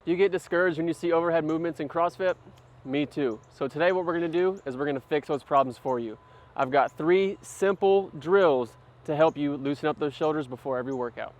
Do you get discouraged when you see overhead movements in CrossFit? Me too. So today what we're gonna do is we're gonna fix those problems for you. I've got 3 simple drills to help you loosen up those shoulders before every workout.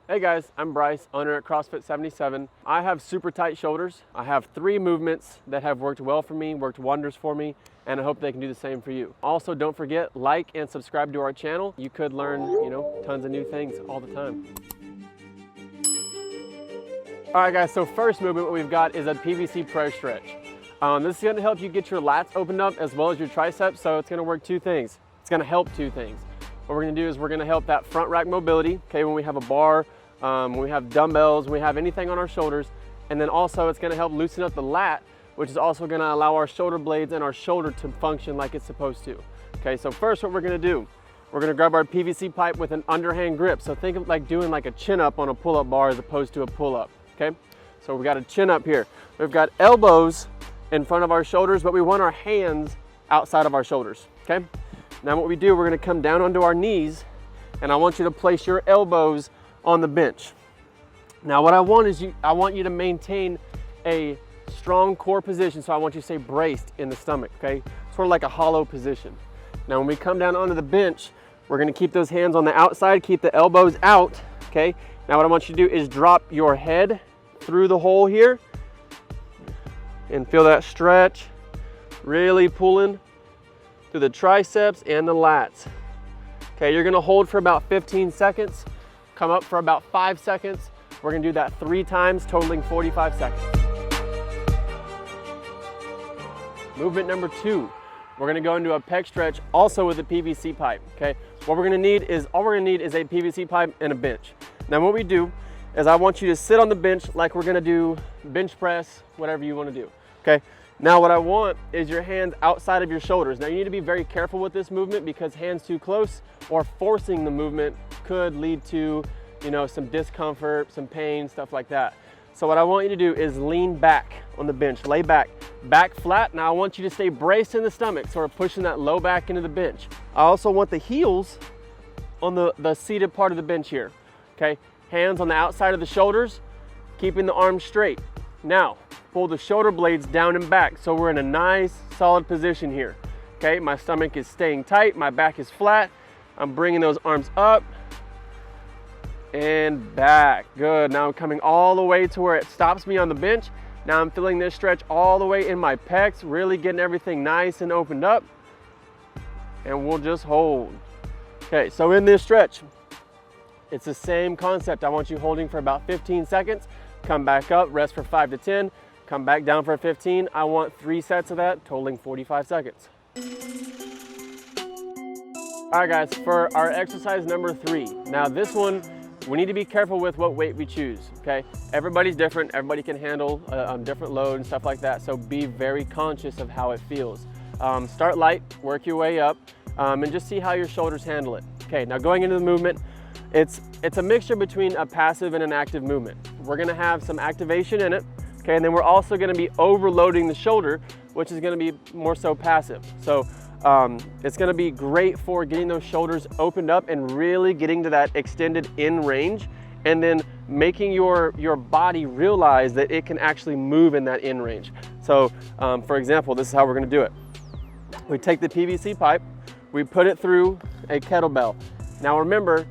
Hey guys, I'm Bryce, owner at CrossFit 77. I have super tight shoulders. I have 3 movements that have worked well for me, worked wonders for me, and I hope they can do the same for you. Also, don't forget, like and subscribe to our channel. You could learn, tons of new things all the time. All right guys, so first movement what we've got is a PVC Pressure Stretch. This is gonna help you get your lats opened up as well as your triceps, so it's gonna work 2 things. It's gonna help 2 things. What we're gonna do is we're gonna help that front rack mobility, okay, when we have a bar, when we have dumbbells, when we have anything on our shoulders, and then also it's gonna help loosen up the lat, which is also gonna allow our shoulder blades and our shoulder to function like it's supposed to. Okay, so first what we're gonna do, we're gonna grab our PVC pipe with an underhand grip. So think of like doing like a chin up on a pull-up bar as opposed to a pull-up, okay? So we got a chin up here. We've got elbows in front of our shoulders, but we want our hands outside of our shoulders, okay? Now what we do, we're gonna come down onto our knees, and I want you to place your elbows on the bench. Now what I want is I want you to maintain a strong core position, so I want you to stay braced in the stomach, okay? Sort of like a hollow position. Now when we come down onto the bench, we're gonna keep those hands on the outside, keep the elbows out, okay? Now what I want you to do is drop your head through the hole here and feel that stretch, really pulling through the triceps and the lats. Okay, you're gonna hold for about 15 seconds, come up for about 5 seconds. We're gonna do that 3 times, totaling 45 seconds. Movement number 2, we're gonna go into a pec stretch also with a PVC pipe, okay? All we're gonna need is a PVC pipe and a bench. Now what we do is I want you to sit on the bench like we're gonna do bench press, whatever you wanna do, okay? Now what I want is your hands outside of your shoulders. Now you need to be very careful with this movement because hands too close or forcing the movement could lead to, some discomfort, some pain, stuff like that. So what I want you to do is lean back on the bench, lay back flat. Now I want you to stay braced in the stomach, sort of pushing that low back into the bench. I also want the heels on the seated part of the bench here, okay? Hands on the outside of the shoulders, keeping the arms straight. Now, pull the shoulder blades down and back so we're in a nice, solid position here, okay? My stomach is staying tight, my back is flat. I'm bringing those arms up and back. Good. Now I'm coming all the way to where it stops me on the bench. Now I'm feeling this stretch all the way in my pecs, really getting everything nice and opened up. And we'll just hold. Okay, so in this stretch, it's the same concept. I want you holding for about 15 seconds, come back up, rest for 5 to 10, come back down for 15. I want 3 sets of that, totaling 45 seconds. All right guys, for our exercise number 3. Now this one, we need to be careful with what weight we choose, okay? Everybody's different, everybody can handle a different load and stuff like that, so be very conscious of how it feels. Start light, work your way up, and just see how your shoulders handle it. Okay, now going into the movement, it's a mixture between a passive and an active movement. We're gonna have some activation in it, okay, and then we're also gonna be overloading the shoulder, which is gonna be more so passive. So it's gonna be great for getting those shoulders opened up and really getting to that extended in range, and then making your body realize that it can actually move in that in range. So for example, this is how we're gonna do it. We take the PVC pipe, we put it through a kettlebell. Now remember,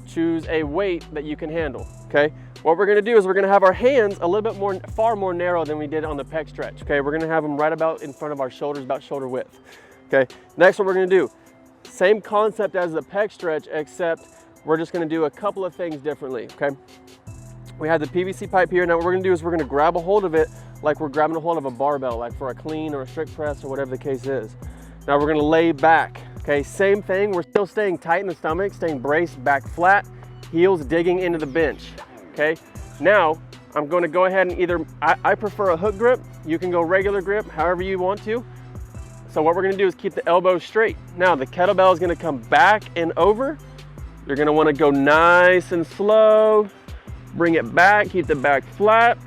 choose a weight that you can handle, okay? What we're gonna do is we're gonna have our hands a little bit far more narrow than we did on the pec stretch, okay? We're gonna have them right about in front of our shoulders, about shoulder width, okay? Next, what we're gonna do, same concept as the pec stretch, except we're just gonna do a couple of things differently, okay? We have the PVC pipe here. Now what we're gonna do is we're gonna grab a hold of it like we're grabbing a hold of a barbell, like for a clean or a strict press or whatever the case is. Now we're gonna lay back, okay? Same thing, we're still staying tight in the stomach, staying braced, back flat, heels digging into the bench, okay? Now, I'm gonna go ahead and I prefer a hook grip, you can go regular grip, however you want to. So what we're gonna do is keep the elbows straight. Now the kettlebell is gonna come back and over. You're gonna wanna go nice and slow, bring it back, keep the back flat.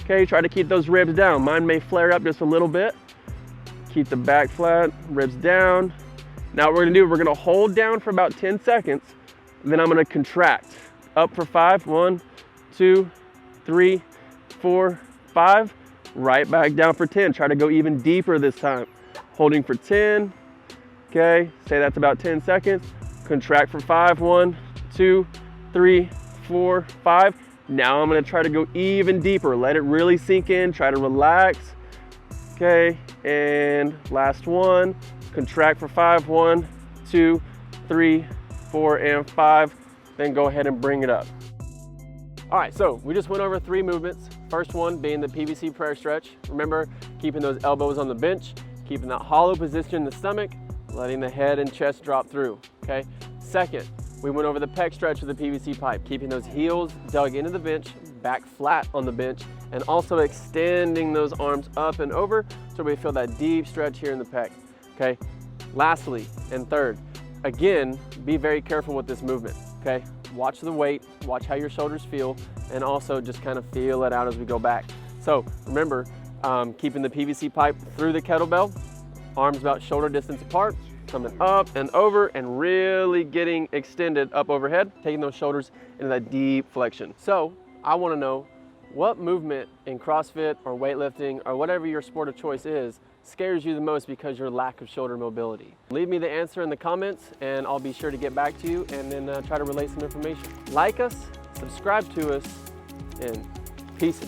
Okay, try to keep those ribs down. Mine may flare up just a little bit. Keep the back flat, ribs down. Now what we're gonna do, we're gonna hold down for about 10 seconds, then I'm gonna contract. Up for 5, 1, 2, 3, 4, 5. Right back down for 10. Try to go even deeper this time. Holding for 10, okay, say that's about 10 seconds. Contract for 5, 1, 2, 3, 4, 5. Now I'm gonna try to go even deeper. Let it really sink in, try to relax. Okay, and last one. Contract for 5, 1, 2, 3, 4, and 5. Then go ahead and bring it up. All right, so we just went over 3 movements. First one being the PVC Pressure Stretch. Remember, keeping those elbows on the bench, keeping that hollow position in the stomach, letting the head and chest drop through, okay? Second, we went over the Peck Stretch with the PVC pipe, keeping those heels dug into the bench, back flat on the bench, and also extending those arms up and over so we feel that deep stretch here in the pec, okay? Lastly, and third, again, be very careful with this movement, okay? Watch the weight, watch how your shoulders feel, and also just kind of feel it out as we go back. So remember, keeping the PVC pipe through the kettlebell, arms about shoulder distance apart, coming up and over and really getting extended up overhead, taking those shoulders into that deep flexion. So I want to know what movement in CrossFit or weightlifting or whatever your sport of choice is scares you the most because of your lack of shoulder mobility. Leave me the answer in the comments and I'll be sure to get back to you and then try to relay some information. Like us, subscribe to us, and peace.